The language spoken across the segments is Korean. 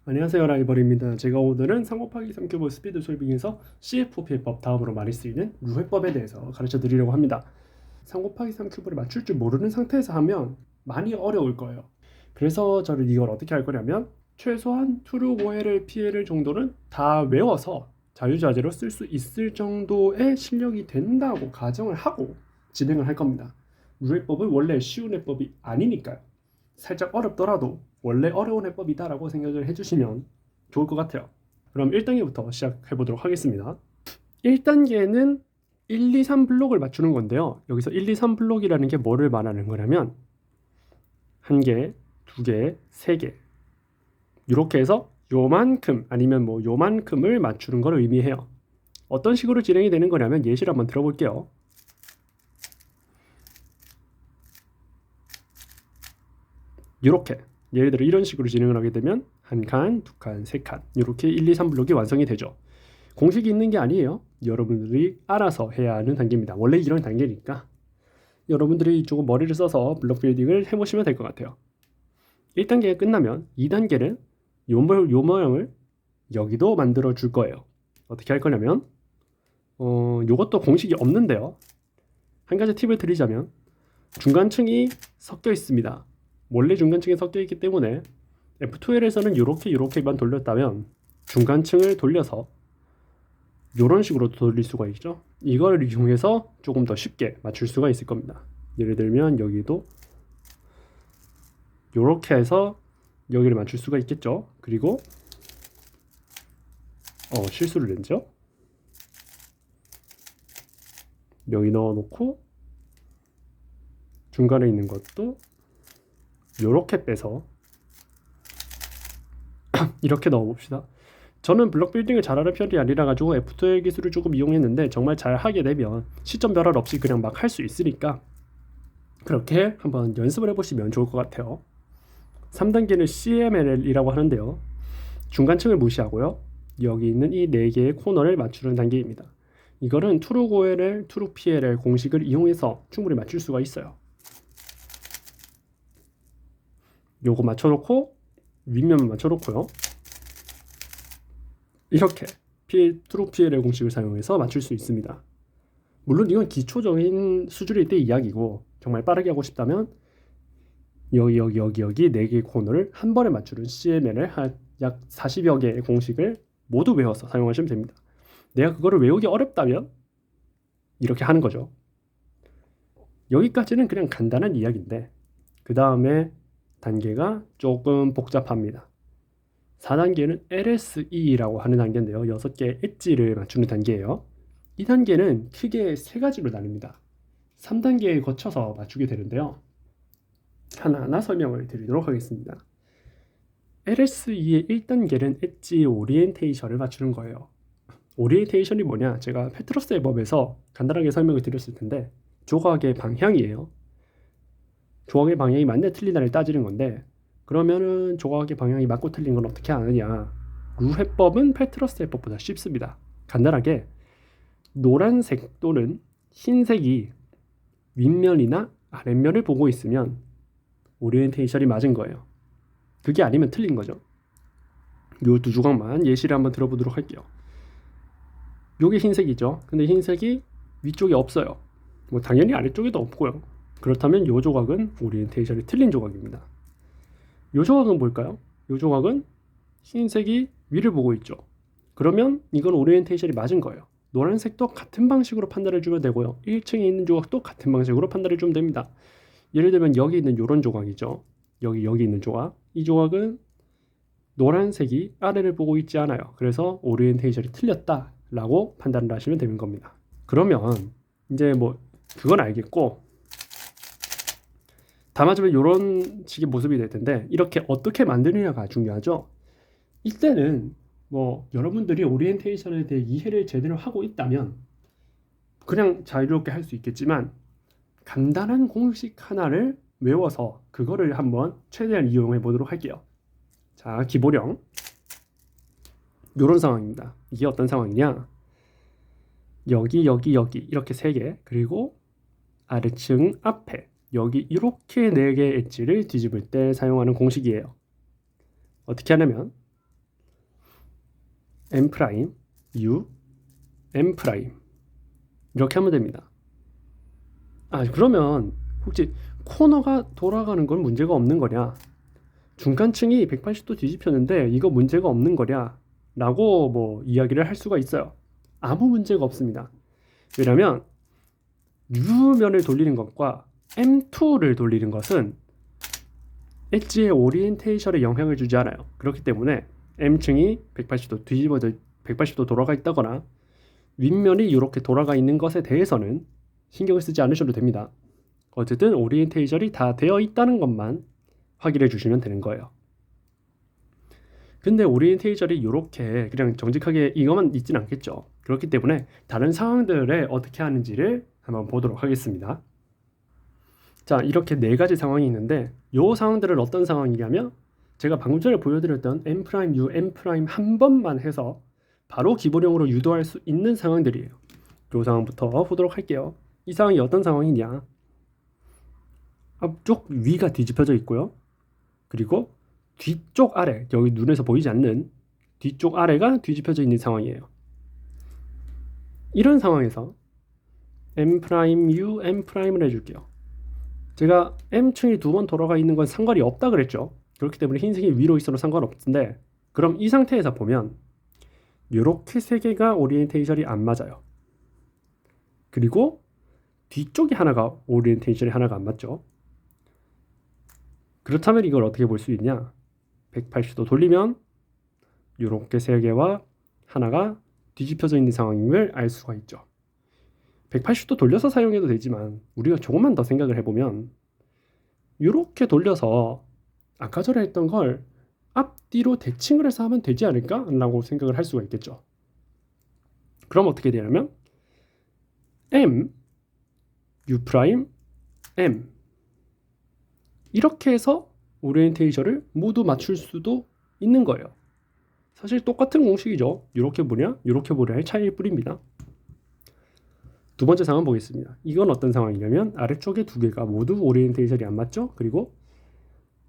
안녕하세요, 라이벌입니다. 제가 오늘은 3 곱하기 3 큐브 스피드 솔빙에서 CFP법 다음으로 많이 쓰이는 루해법에 대해서 가르쳐 드리려고 합니다. 3 곱하기 3 큐브를 맞출 줄 모르는 상태에서 하면 많이 어려울 거예요. 그래서 저는 이걸 어떻게 할 거냐면 최소한 true, 오해를, 피해를 정도는 다 외워서 자유자재로 쓸 수 있을 정도의 실력이 된다고 가정을 하고 진행을 할 겁니다. 루해법은 원래 쉬운 해법이 아니니까요. 살짝 어렵더라도 원래 어려운 해법이다라고 생각을 해주시면 좋을 것 같아요. 그럼 1단계부터 시작해 보도록 하겠습니다. 1단계는 1, 2, 3 블록을 맞추는 건데요. 여기서 1, 2, 3 블록이라는 게 뭐를 말하는 거냐면 1개, 2개, 3개 이렇게 해서 요만큼 아니면 뭐 요만큼을 맞추는 걸 의미해요. 어떤 식으로 진행이 되는 거냐면 예시를 한번 들어볼게요. 이렇게 예를 들어 이런 식으로 진행을 하게 되면 1칸, 2칸, 3칸 이렇게 1, 2, 3 블록이 완성이 되죠. 공식이 있는 게 아니에요. 여러분들이 알아서 해야 하는 단계입니다. 원래 이런 단계니까 여러분들이 조금 머리를 써서 블록 빌딩을 해보시면 될 것 같아요. 1단계가 끝나면 2단계는 요 모양을 여기도 만들어 줄 거예요. 어떻게 할 거냐면 요것도 공식이 없는데요. 한 가지 팁을 드리자면 중간층이 섞여 있습니다. 원래 중간층이 섞여 있기 때문에 F2L에서는 이렇게만 돌렸다면 중간층을 돌려서 이런 식으로 돌릴 수가 있죠. 이걸 이용해서 조금 더 쉽게 맞출 수가 있을 겁니다. 예를 들면 여기도 이렇게 해서 여기를 맞출 수가 있겠죠. 그리고 실수를 했죠. 여기 넣어놓고 중간에 있는 것도 이렇게 빼서 이렇게 넣어봅시다. 저는 블록 빌딩을 잘하는 편이 아니라 가지고 F2L 기술을 조금 이용했는데 정말 잘 하게 되면 시점 변화 없이 그냥 막 할 수 있으니까 그렇게 한번 연습을 해보시면 좋을 것 같아요. 3단계는 CML이라고 하는데요. 중간층을 무시하고요. 여기 있는 이 4개의 코너를 맞추는 단계입니다. 이거는 true OLL, true PLL 공식을 이용해서 충분히 맞출 수가 있어요. 요거 맞춰놓고 윗면 맞춰놓고요. 이렇게 true PLL 공식을 사용해서 맞출 수 있습니다. 물론 이건 기초적인 수준일 때 이야기고 정말 빠르게 하고 싶다면 여기 4개의 코너를 한 번에 맞추는 CML을 약 40여 개의 공식을 모두 외워서 사용하시면 됩니다. 내가 그거를 외우기 어렵다면 이렇게 하는 거죠. 여기까지는 그냥 간단한 이야기인데 그 다음에 단계가 조금 복잡합니다. 4단계는 LSE라고 하는 단계인데요. 6개의 엣지를 맞추는 단계예요. 이 단계는 크게 3가지로 나뉩니다. 3단계에 거쳐서 맞추게 되는데요. 하나하나 설명을 드리도록 하겠습니다. LSE의 1단계는 엣지 오리엔테이션을 맞추는 거예요. 오리엔테이션이 뭐냐? 제가 페트러스의 법에서 간단하게 설명을 드렸을 텐데 조각의 방향이에요. 조각의 방향이 맞냐 틀리냐를 따지는 건데 그러면은 조각의 방향이 맞고 틀린 건 어떻게 아느냐? 루해법은 페트러스의 법보다 쉽습니다. 간단하게 노란색 또는 흰색이 윗면이나 아랫면을 보고 있으면 오리엔테이션이 맞은 거예요. 그게 아니면 틀린 거죠. 요 두 조각만 예시를 한번 들어보도록 할게요. 요게 흰색이죠. 근데 흰색이 위쪽에 없어요. 뭐 당연히 아래쪽에도 없고요. 그렇다면 요 조각은 오리엔테이션이 틀린 조각입니다. 요 조각은 뭘까요? 요 조각은 흰색이 위를 보고 있죠. 그러면 이건 오리엔테이션이 맞은 거예요. 노란색도 같은 방식으로 판단해 주면 되고요. 1층에 있는 조각도 같은 방식으로 판단해 주면 됩니다. 예를 들면 여기 있는 요런 조각이죠. 여기 있는 조각. 이 조각은 노란색이 아래를 보고 있지 않아요. 그래서 오리엔테이션이 틀렸다라고 판단을 하시면 되는 겁니다. 그러면 이제 뭐 그건 알겠고 다 맞으면 이런 식의 모습이 될 텐데 이렇게 어떻게 만드느냐가 중요하죠. 이때는 뭐 여러분들이 오리엔테이션에 대해 이해를 제대로 하고 있다면 그냥 자유롭게 할 수 있겠지만 간단한 공식 하나를 외워서 그거를 한번 최대한 이용해 보도록 할게요. 자, 기보령 이런 상황입니다. 이게 어떤 상황이냐? 여기 이렇게 3개 그리고 아래층 앞에 여기 이렇게 4개의 엣지를 뒤집을 때 사용하는 공식이에요. 어떻게 하냐면 M 프라임, U, M 프라임 이렇게 하면 됩니다. 그러면 혹시 코너가 돌아가는 건 문제가 없는 거냐? 중간층이 180도 뒤집혔는데 이거 문제가 없는 거냐? 라고 뭐 이야기를 할 수가 있어요. 아무 문제가 없습니다. 왜냐면 U면을 돌리는 것과 M2를 돌리는 것은 엣지의 오리엔테이션에 영향을 주지 않아요. 그렇기 때문에 M층이 180도 뒤집어져 180도 돌아가 있다거나 윗면이 이렇게 돌아가 있는 것에 대해서는 신경을 쓰지 않으셔도 됩니다. 어쨌든 오리엔테이션이 다 되어 있다는 것만 확인해 주시면 되는 거예요. 근데 오리엔테이션이 이렇게 그냥 정직하게 이것만 있진 않겠죠. 그렇기 때문에 다른 상황들에 어떻게 하는지를 한번 보도록 하겠습니다. 자, 이렇게 네 가지 상황이 있는데 이 상황들은 어떤 상황이냐면 제가 방금 전에 보여드렸던 M 프라임, U, M 프라임 한 번만 해서 바로 기본형으로 유도할 수 있는 상황들이에요. 이 상황부터 보도록 할게요. 이 상황이 어떤 상황이냐? 앞쪽 위가 뒤집혀져 있고요. 그리고 뒤쪽 아래, 여기 눈에서 보이지 않는 뒤쪽 아래가 뒤집혀져 있는 상황이에요. 이런 상황에서 M 프라임, U, M 프라임을 해줄게요. 제가 M층이 두 번 돌아가 있는 건 상관이 없다 그랬죠. 그렇기 때문에 흰색이 위로 있어도 상관없는데 그럼 이 상태에서 보면 이렇게 세 개가 오리엔테이션이 안 맞아요. 그리고 뒤쪽이 하나가 오리엔테이션이 하나가 안 맞죠. 그렇다면 이걸 어떻게 볼 수 있냐? 180도 돌리면 이렇게 세 개와 하나가 뒤집혀져 있는 상황임을 알 수가 있죠. 180도 돌려서 사용해도 되지만 우리가 조금만 더 생각을 해보면 이렇게 돌려서 아까 전에 했던 걸 앞뒤로 대칭을 해서 하면 되지 않을까? 라고 생각을 할 수가 있겠죠. 그럼 어떻게 되냐면 M, U 프라임, M 이렇게 해서 오리엔테이션을 모두 맞출 수도 있는 거예요. 사실 똑같은 공식이죠. 이렇게 보냐, 이렇게 보냐의 차이일 뿐입니다. 두 번째 상황 보겠습니다. 이건 어떤 상황이냐면 아래쪽에 두 개가 모두 오리엔테이션이 안 맞죠? 그리고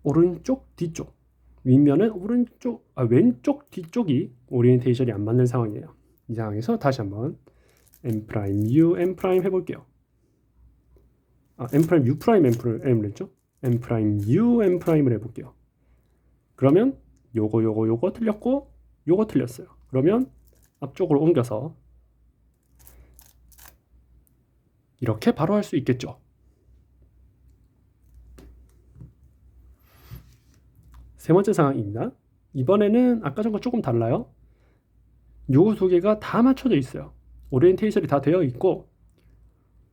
오른쪽, 뒤쪽, 윗면은 왼쪽, 뒤쪽이 오리엔테이션이 안 맞는 상황이에요. 이 상황에서 다시 한번 M 프라임, U, M 프라임 해볼게요. M 프라임, U 프라임, M을 했죠? M 프라임, U, M 프라임을 해볼게요. 그러면 요거 틀렸고 요거 틀렸어요. 그러면 앞쪽으로 옮겨서 이렇게 바로 할 수 있겠죠. 세 번째 상황입니다. 이번에는 아까 전과 조금 달라요. 요 두 개가 다 맞춰져 있어요. 오리엔테이션이 다 되어 있고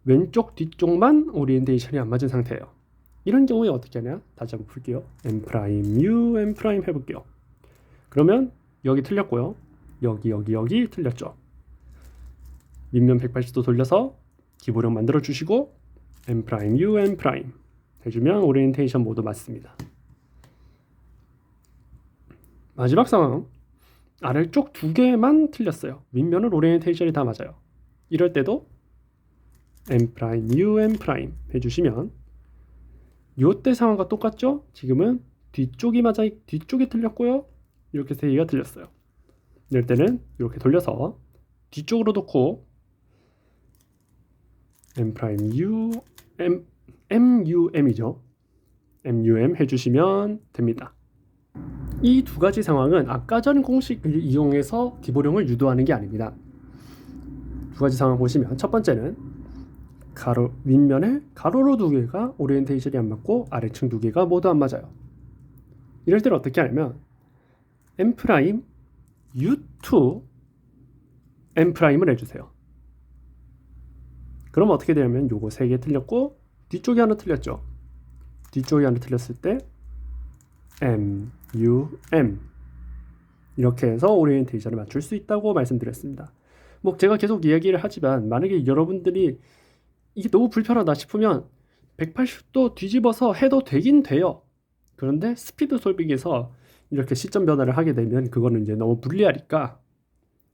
왼쪽 뒤쪽만 오리엔테이션이 안 맞은 상태예요. 이런 경우에 어떻게 하냐? 다시 한번 볼게요. M 프라임, U, M 프라임 해볼게요. 그러면 여기 틀렸고요. 여기 틀렸죠. 윗면 180도 돌려서 기본형 만들어 주시고 M 프라임, U, M 프라임 해주면 오리엔테이션 모두 맞습니다. 마지막 상황, 아래쪽 두 개만 틀렸어요. 윗면은 오리엔테이션이 다 맞아요. 이럴 때도 M 프라임, U, M 프라임 해주시면 요때 상황과 똑같죠? 지금은 뒤쪽이 틀렸고요. 이렇게 세 개가 틀렸어요. 이럴 때는 이렇게 돌려서 뒤쪽으로 놓고 M 프라임, U, M, MUM이죠. MUM 해주시면 됩니다. 이 두 가지 상황은 아까 전 공식을 이용해서 기본형을 유도하는 게 아닙니다. 두 가지 상황 보시면 첫 번째는 윗면에 가로로 두 개가 오리엔테이션이 안 맞고 아래층 두 개가 모두 안 맞아요. 이럴 때는 어떻게 하냐면 M 프라임, U2, M 프라임을 해주세요. 그럼 어떻게 되냐면 요거 세 개 틀렸고 뒤쪽이 하나 틀렸죠. 뒤쪽이 하나 틀렸을 때 M, U, M 이렇게 해서 오리엔테이션을 맞출 수 있다고 말씀드렸습니다. 뭐 제가 계속 이야기를 하지만 만약에 여러분들이 이게 너무 불편하다 싶으면 180도 뒤집어서 해도 되긴 돼요. 그런데 스피드 솔빙에서 이렇게 시점 변화를 하게 되면 그거는 이제 너무 불리하니까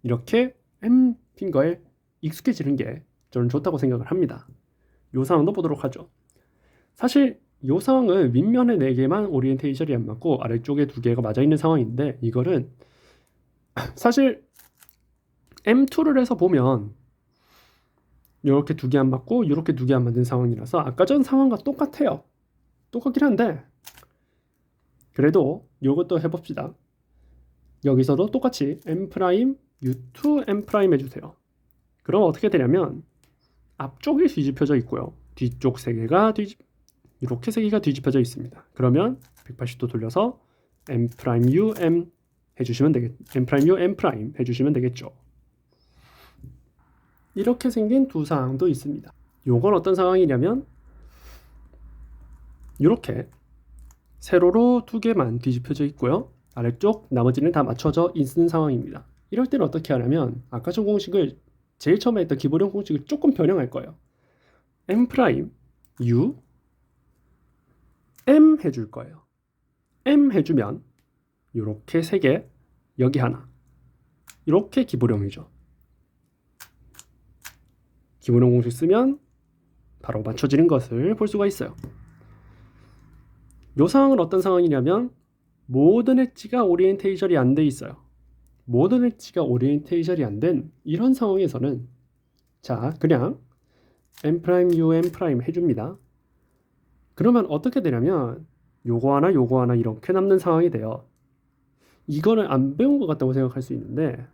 이렇게 M 핑거에 익숙해지는 게 저는 좋다고 생각을 합니다. 이 상황도 보도록 하죠. 사실 이 상황은 윗면에 4개만 오리엔테이션이 안 맞고 아래쪽에 2개가 맞아 있는 상황인데 이거는 사실 M2를 해서 보면 이렇게 두 개 안 맞고 이렇게 두 개 안 맞는 상황이라서 아까 전 상황과 똑같아요. 똑같긴 한데 그래도 이것도 해봅시다. 여기서도 똑같이 M', U2, M' 해주세요. 그럼 어떻게 되냐면 앞쪽이 뒤집혀져 있고요. 뒤쪽 세 개가 이렇게 세 개가 뒤집혀져 있습니다. 그러면 180도 돌려서 M', U, M 해주시면 M', U, M' 해주시면 되겠죠. 이렇게 생긴 두 상황도 있습니다. 요건 어떤 상황이냐면 이렇게 세로로 두 개만 뒤집혀져 있고요. 아래쪽 나머지는 다 맞춰져 있는 상황입니다. 이럴 때는 어떻게 하냐면 아까 전 공식을 제일 처음에 했던 기본형 공식을 조금 변형할 거예요. M', U, M 해줄 거예요. M 해주면 이렇게 세 개, 여기 하나. 이렇게 기본형이죠. 기본형 공식 쓰면 바로 맞춰지는 것을 볼 수가 있어요. 이 상황은 어떤 상황이냐면 모든 엣지가 오리엔테이션이 안 돼 있어요. 모든 엣지가 오리엔테이션이 안 된 이런 상황에서는 자 그냥 M', U, M' 해줍니다. 그러면 어떻게 되냐면 요거 하나 이렇게 남는 상황이 돼요. 이거는 안 배운 것 같다고 생각할 수 있는데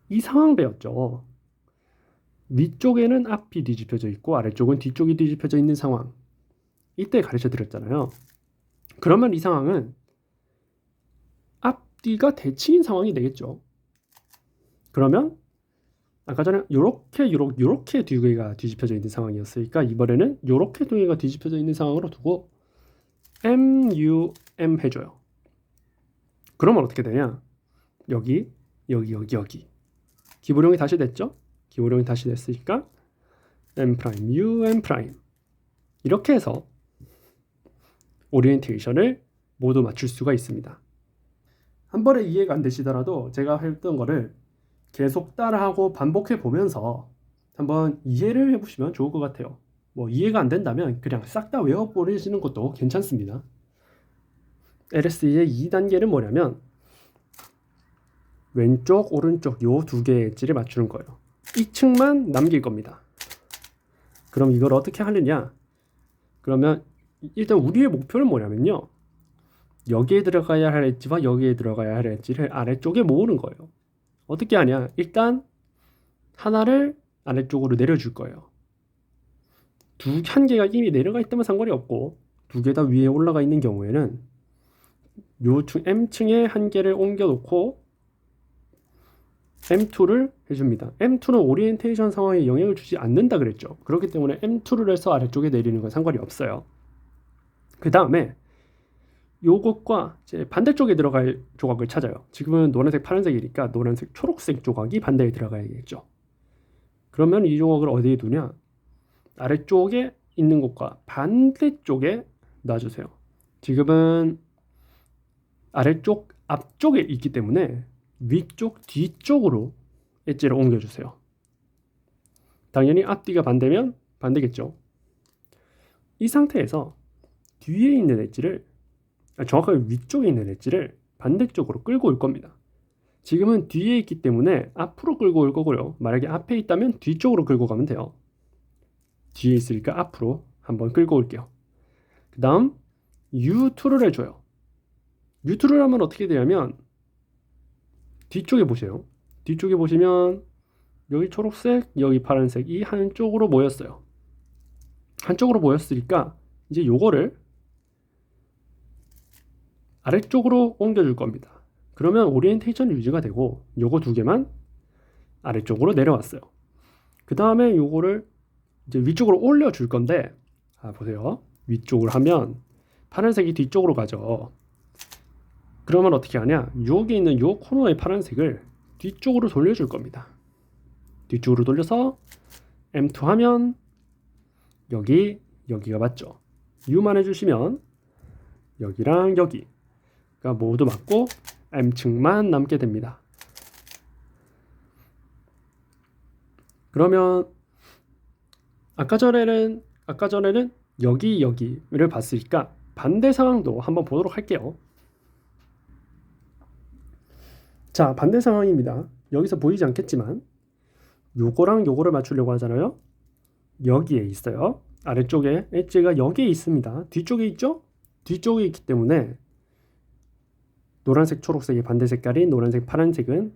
이 상황 배웠죠. 위쪽에는 앞이 뒤집혀져 있고 아래쪽은 뒤쪽이 뒤집혀져 있는 상황. 이때 가르쳐 드렸잖아요. 그러면 이 상황은 앞뒤가 대칭인 상황이 되겠죠. 그러면 아까 전에 요렇게 두 개가 뒤집혀져 있는 상황이었으니까 이번에는 요렇게 두 개가 뒤집혀져 있는 상황으로 두고 M, U, M 해줘요. 그러면 어떻게 되냐? 여기 기본형이 다시 됐죠? 기본형이 다시 됐으니까 M', U, M' 이렇게 해서 오리엔테이션을 모두 맞출 수가 있습니다. 한 번에 이해가 안 되시더라도 제가 했던 거를 계속 따라하고 반복해 보면서 한번 이해를 해보시면 좋을 것 같아요. 뭐 이해가 안 된다면 그냥 싹 다 외워버리시는 것도 괜찮습니다. LSE의 2단계는 뭐냐면 왼쪽, 오른쪽 요 두 개의 엣지를 맞추는 거예요. 이 층만 남길 겁니다. 그럼 이걸 어떻게 하느냐? 그러면 일단 우리의 목표는 뭐냐면요. 여기에 들어가야 할 엣지와 여기에 들어가야 할 엣지를 아래쪽에 모으는 거예요. 어떻게 하냐? 일단 하나를 아래쪽으로 내려줄 거예요. 한 개가 이미 내려가 있다면 상관이 없고 두 개 다 위에 올라가 있는 경우에는 M층에 한 개를 옮겨 놓고 M2를 해줍니다. M2는 오리엔테이션 상황에 영향을 주지 않는다 그랬죠. 그렇기 때문에 M2를 해서 아래쪽에 내리는 건 상관이 없어요. 그 다음에 요것과 이제 반대쪽에 들어갈 조각을 찾아요. 지금은 노란색, 파란색이니까 노란색, 초록색 조각이 반대에 들어가야겠죠. 그러면 이 조각을 어디에 두냐? 아래쪽에 있는 곳과 반대쪽에 놔주세요. 지금은 아래쪽, 앞쪽에 있기 때문에 위쪽, 뒤쪽으로 엣지를 옮겨주세요. 당연히 앞뒤가 반대면 반대겠죠. 이 상태에서 뒤에 있는 엣지를 정확하게 위쪽에 있는 엣지를 반대쪽으로 끌고 올 겁니다. 지금은 뒤에 있기 때문에 앞으로 끌고 올 거고요. 만약에 앞에 있다면 뒤쪽으로 끌고 가면 돼요. 뒤에 있으니까 앞으로 한번 끌고 올게요. 그 다음 U2를 해줘요. U2를 하면 어떻게 되냐면 뒤쪽에 보세요. 뒤쪽에 보시면 여기 초록색, 여기 파란색 이 한쪽으로 모였어요. 한쪽으로 모였으니까 이제 요거를 아래쪽으로 옮겨줄 겁니다. 그러면 오리엔테이션 유지가 되고 요거 두 개만 아래쪽으로 내려왔어요. 그 다음에 요거를 이제 위쪽으로 올려줄 건데 보세요. 위쪽으로 하면 파란색이 뒤쪽으로 가죠. 그러면 어떻게 하냐? 여기 있는 요 코너의 파란색을 뒤쪽으로 돌려줄 겁니다. 뒤쪽으로 돌려서 M2 하면 여기가 맞죠? U만 해주시면 여기랑 여기가 모두 맞고 M층만 남게 됩니다. 그러면 아까 전에는 여기를 봤으니까 반대 상황도 한번 보도록 할게요. 자, 반대 상황입니다. 여기서 보이지 않겠지만 요거랑 요거를 맞추려고 하잖아요. 여기에 있어요. 아래쪽에 엣지가 여기에 있습니다. 뒤쪽에 있죠? 뒤쪽에 있기 때문에 노란색, 초록색의 반대 색깔인 노란색, 파란색은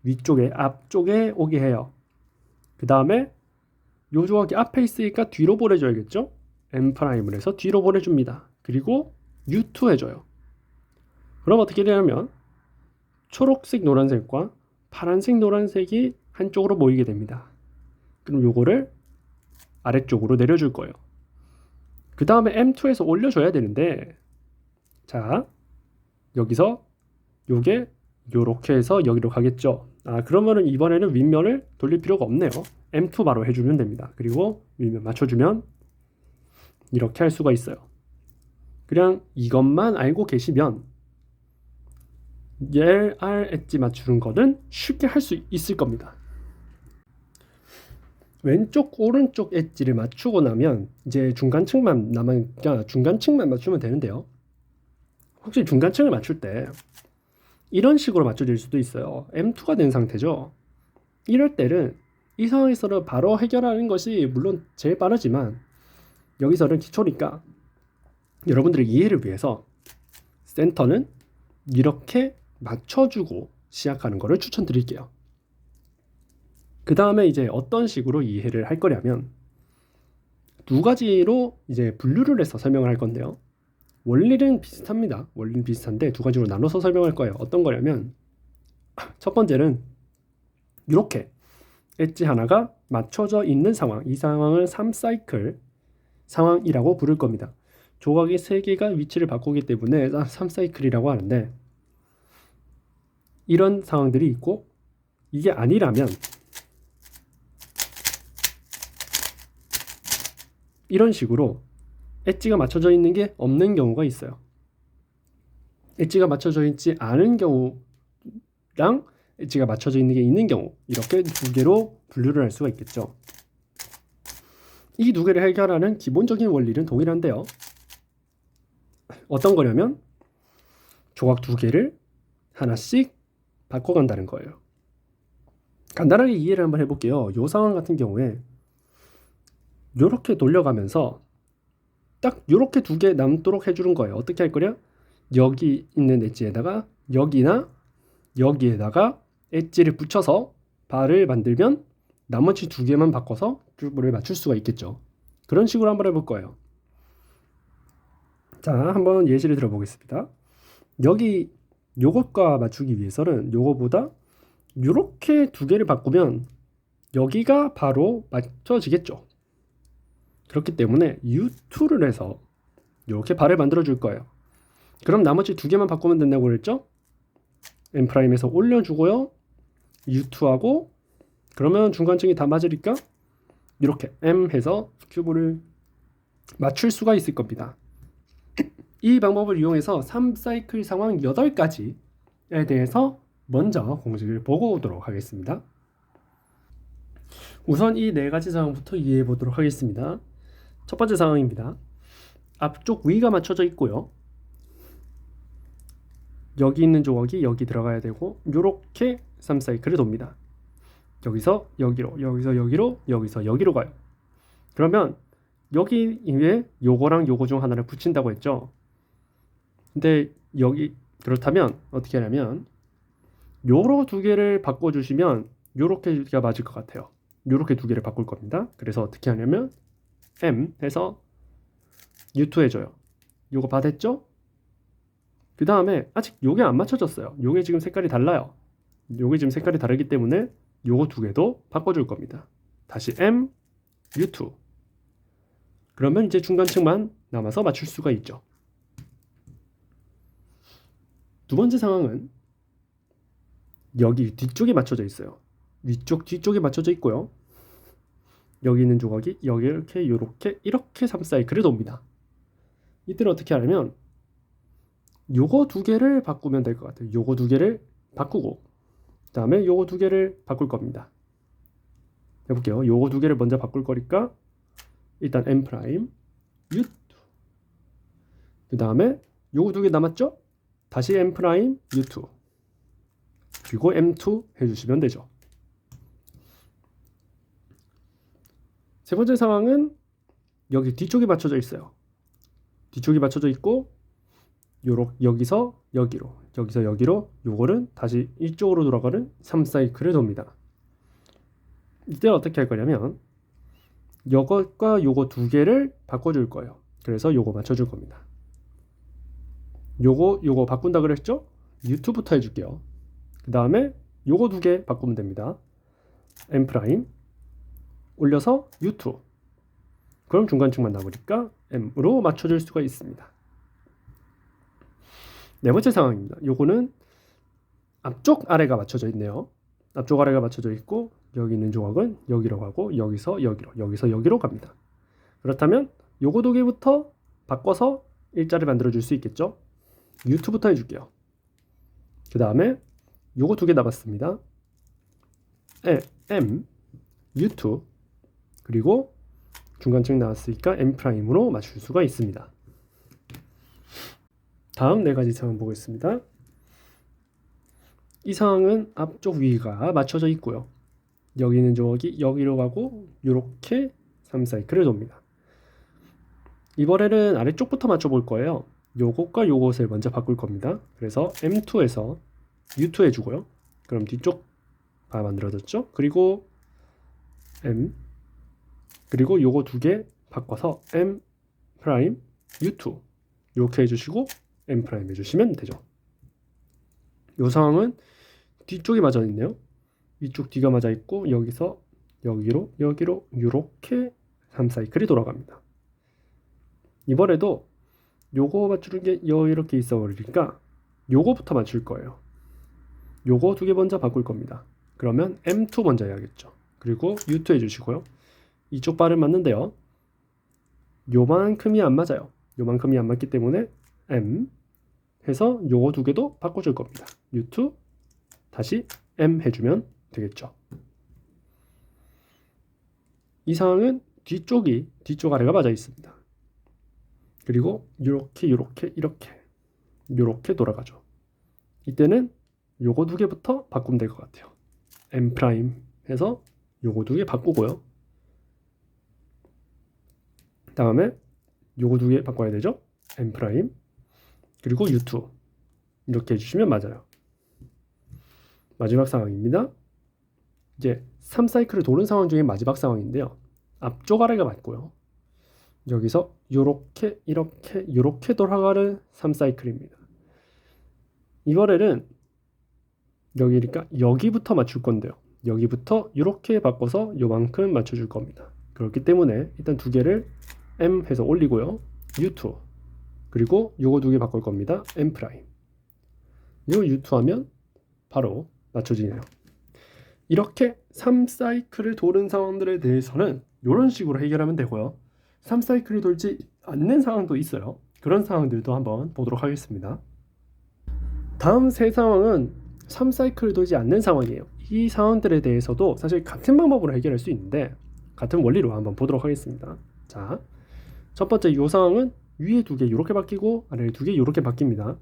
위쪽에 앞쪽에 오게 해요. 그 다음에 요 조각이 앞에 있으니까 뒤로 보내줘야겠죠? M'을 해서 뒤로 보내줍니다. 그리고 U2 해줘요. 그럼 어떻게 되냐면 초록색, 노란색과 파란색, 노란색이 한쪽으로 모이게 됩니다. 그럼 요거를 아래쪽으로 내려줄 거예요. 그 다음에 M2에서 올려줘야 되는데, 자, 여기서 요게 요렇게 해서 여기로 가겠죠. 그러면은 이번에는 윗면을 돌릴 필요가 없네요. M2 바로 해주면 됩니다. 그리고 윗면 맞춰주면 이렇게 할 수가 있어요. 그냥 이것만 알고 계시면 LR 엣지 맞추는 거는 쉽게 할 수 있을 겁니다. 왼쪽 오른쪽 엣지를 맞추고 나면 이제 중간층만 중간층만 맞추면 되는데요. 혹시 중간층을 맞출 때 이런 식으로 맞춰질 수도 있어요. M2가 된 상태죠. 이럴 때는 이 상황에서는 바로 해결하는 것이 물론 제일 빠르지만 여기서는 기초니까 여러분들의 이해를 위해서 센터는 이렇게 맞춰주고 시작하는 것을 추천드릴게요. 그 다음에 이제 어떤 식으로 이해를 할 거냐면 두 가지로 이제 분류를 해서 설명을 할 건데요. 원리는 비슷합니다. 원리는 비슷한데 두 가지로 나눠서 설명할 거예요. 어떤 거냐면 첫 번째는 이렇게 엣지 하나가 맞춰져 있는 상황, 이 상황을 3사이클 상황이라고 부를 겁니다. 조각이 3개가 위치를 바꾸기 때문에 3사이클이라고 하는데 이런 상황들이 있고 이게 아니라면 이런 식으로 엣지가 맞춰져 있는 게 없는 경우가 있어요. 엣지가 맞춰져 있지 않은 경우랑 엣지가 맞춰져 있는 게 있는 경우 이렇게 두 개로 분류를 할 수가 있겠죠. 이 두 개를 해결하는 기본적인 원리는 동일한데요. 어떤 거냐면 조각 두 개를 하나씩 바꿔간다는 거예요. 간단하게 이해를 한번 해볼게요. 이 상황 같은 경우에 이렇게 돌려가면서 딱 이렇게 두 개 남도록 해주는 거예요. 어떻게 할 거냐? 여기 있는 엣지에다가 여기나 여기에다가 엣지를 붙여서 발을 만들면 나머지 두 개만 바꿔서 큐브를 맞출 수가 있겠죠. 그런 식으로 한번 해볼 거예요. 자, 한번 예시를 들어보겠습니다. 여기 요것과 맞추기 위해서는 요거보다 이렇게 두 개를 바꾸면 여기가 바로 맞춰지겠죠. 그렇기 때문에 U2를 해서 이렇게 발을 만들어 줄 거예요. 그럼 나머지 두 개만 바꾸면 된다고 그랬죠? M'에서 올려주고요. U2하고 그러면 중간층이 다 맞으니까 이렇게 M 해서 큐브를 맞출 수가 있을 겁니다. 이 방법을 이용해서 3사이클 상황 8가지에 대해서 먼저 공식을 보고 오도록 하겠습니다. 우선 이 4가지 상황부터 이해해 보도록 하겠습니다. 첫 번째 상황입니다. 앞쪽 위가 맞춰져 있고요. 여기 있는 조각이 여기 들어가야 되고 이렇게 3사이클을 돕니다. 여기서 여기로, 여기서 여기로, 여기서 여기로 가요. 그러면 여기 위에 요거랑 요거 중 하나를 붙인다고 했죠. 근데 여기 그렇다면 어떻게 하냐면 요로 두 개를 바꿔주시면 요렇게가 맞을 것 같아요. 요렇게 두 개를 바꿀 겁니다. 그래서 어떻게 하냐면 M 해서 U2 해줘요. 요거 받았죠? 그 다음에 아직 요게 안 맞춰졌어요. 요게 지금 색깔이 달라요. 요게 지금 색깔이 다르기 때문에 요거 두 개도 바꿔줄 겁니다. 다시 M, U2. 그러면 이제 중간층만 남아서 맞출 수가 있죠. 두 번째 상황은 여기 뒤쪽에 맞춰져 있어요. 위쪽 뒤쪽에 맞춰져 있고요. 여기 있는 조각이 여기 이렇게 3사이클을 돕니다. 이때는 어떻게 하냐면 요거 두 개를 바꾸면 될 것 같아요. 요거 두 개를 바꾸고 그 다음에 요거 두 개를 바꿀 겁니다. 해볼게요. 요거 두 개를 먼저 바꿀 거니까 일단 M 프라임 U 그 다음에 요거 두 개 남았죠? 다시 M 프라임 U2 그 그리고 M2 해주시면 되죠. 세 번째 상황은 여기 뒤쪽이 맞춰져 있어요. 뒤쪽이 맞춰져 있고 여기서 여기로, 여기서 여기로, 요거는 다시 이쪽으로 돌아가는 3사이클을 돕니다. 이때는 어떻게 할 거냐면 요것과 요거 두 개를 바꿔줄 거예요. 그래서 요거 맞춰줄 겁니다. 요거 바꾼다 그랬죠? U2부터 해줄게요. 그 다음에 요거 두 개 바꾸면 됩니다. M' 올려서 U2. 그럼 중간층만 남으니까 M으로 맞춰줄 수가 있습니다. 네 번째 상황입니다. 요거는 앞쪽 아래가 맞춰져 있네요. 앞쪽 아래가 맞춰져 있고 여기 있는 조각은 여기로 가고 여기서 여기로, 여기서 여기로 갑니다. 그렇다면 요거 두 개부터 바꿔서 일자를 만들어 줄 수 있겠죠? U2부터 해줄게요. 그 다음에 요거 두 개 남았습니다. M, U2, 그리고 중간층 나왔으니까 M'으로 맞출 수가 있습니다. 다음 네 가지 상황 보겠습니다. 이 상황은 앞쪽 위가 맞춰져 있고요. 여기 있는 조각이 여기로 가고 이렇게 3사이클을 돕니다. 이번에는 아래쪽부터 맞춰볼 거예요. 요것과 요것을 먼저 바꿀 겁니다. 그래서 M2에서 U2 해주고요. 그럼 뒤쪽 바 만들어졌죠? 그리고 M, 그리고 요거 두 개 바꿔서 M', U2 이렇게 해주시고 M' 해주시면 되죠. 이 상황은 뒤쪽이 맞아 있네요. 이쪽 뒤가 맞아 있고 여기서 여기로 여기로 이렇게 3사이클이 돌아갑니다. 이번에도 요거 맞추는 게 이렇게 있어 버리니까 요거부터 맞출 거예요. 요거 두 개 먼저 바꿀 겁니다. 그러면 M2 먼저 해야겠죠. 그리고 U2 해주시고요. 이쪽 발은 맞는데요. 요만큼이 안 맞아요. 요만큼이 안 맞기 때문에 M 해서 요거 두 개도 바꿔줄 겁니다. U2 다시 M 해주면 되겠죠. 이 상황은 뒤쪽 아래가 맞아 있습니다. 그리고 이렇게 돌아가죠. 이때는 요거 두 개부터 바꾸면 될 것 같아요. M' 해서 요거 두 개 바꾸고요. 다음에 요거 두 개 바꿔야 되죠. M' 그리고 U2 이렇게 해주시면 맞아요. 마지막 상황입니다. 이제 3사이클을 도는 상황 중에 마지막 상황인데요. 앞쪽 아래가 맞고요. 여기서 이렇게 돌아가는 3사이클입니다. 이번에는 여기니까 여기부터 맞출 건데요. 여기부터 이렇게 바꿔서 요만큼 맞춰줄 겁니다. 그렇기 때문에 일단 두 개를 M 해서 올리고요. U2 그리고 요거 두 개 바꿀 겁니다. M'. 요 U2 하면 바로 맞춰지네요. 이렇게 3사이클을 도는 상황들에 대해서는 이런 식으로 해결하면 되고요. 3사이클이 돌지 않는 상황도 있어요. 그런 상황들도 한번 보도록 하겠습니다. 다음 세 상황은 3사이클을 돌지 않는 상황이에요. 이 상황들에 대해서도 사실 같은 방법으로 해결할 수 있는데 같은 원리로 한번 보도록 하겠습니다. 자, 첫 번째 이 상황은 위에 두 개 이렇게 바뀌고 아래 두 개 이렇게 바뀝니다.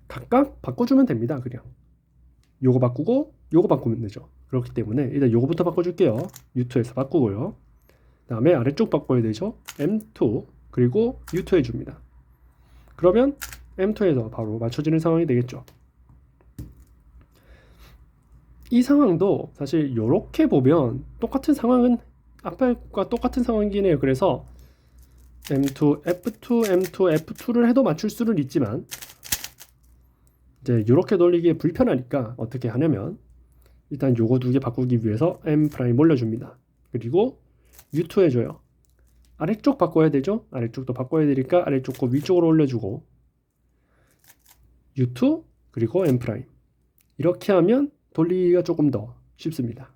각각 바꿔주면 됩니다. 그냥 요거 바꾸고 요거 바꾸면 되죠. 그렇기 때문에 일단 요거부터 바꿔줄게요. U2에서 바꾸고요. 그 다음에 아래쪽 바꿔야 되죠. M2 그리고 U2 해줍니다. 그러면 M2에서 바로 맞춰지는 상황이 되겠죠. 이 상황도 사실 이렇게 보면 똑같은 상황은 앞에과 똑같은 상황이긴 해요. 그래서 M2, F2, M2, F2를 해도 맞출 수는 있지만 이제 이렇게 돌리기에 불편하니까 어떻게 하냐면 일단 요거 두 개 바꾸기 위해서 M' 올려줍니다. 그리고 U2 해줘요. 아래쪽 바꿔야 되죠? 아래쪽도 바꿔야 되니까 아래쪽 거 위쪽으로 올려주고 U2 그리고 M' 이렇게 하면 돌리기가 조금 더 쉽습니다.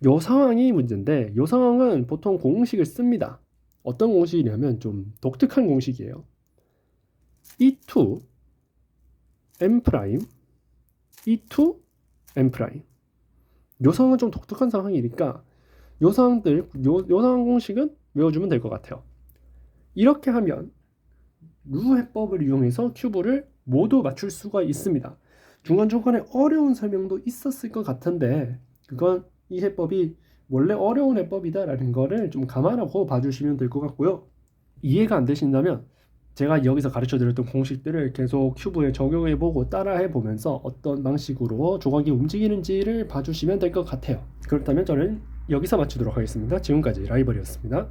요 상황이 문제인데 요 상황은 보통 공식을 씁니다. 어떤 공식이냐면 좀 독특한 공식이에요. E2 M', E2 M'. 요 상황은 좀 독특한 상황이니까 요 상황들, 요 상황 공식은 외워주면 될 것 같아요. 이렇게 하면 루 해법을 이용해서 큐브를 모두 맞출 수가 있습니다. 중간중간에 어려운 설명도 있었을 것 같은데 그건 이 해법이 원래 어려운 해법이다라는 거를 좀 감안하고 봐주시면 될 것 같고요. 이해가 안 되신다면 제가 여기서 가르쳐 드렸던 공식들을 계속 큐브에 적용해 보고 따라해 보면서 어떤 방식으로 조각이 움직이는지를 봐주시면 될 것 같아요. 그렇다면 저는 여기서 마치도록 하겠습니다. 지금까지 라이벌이었습니다.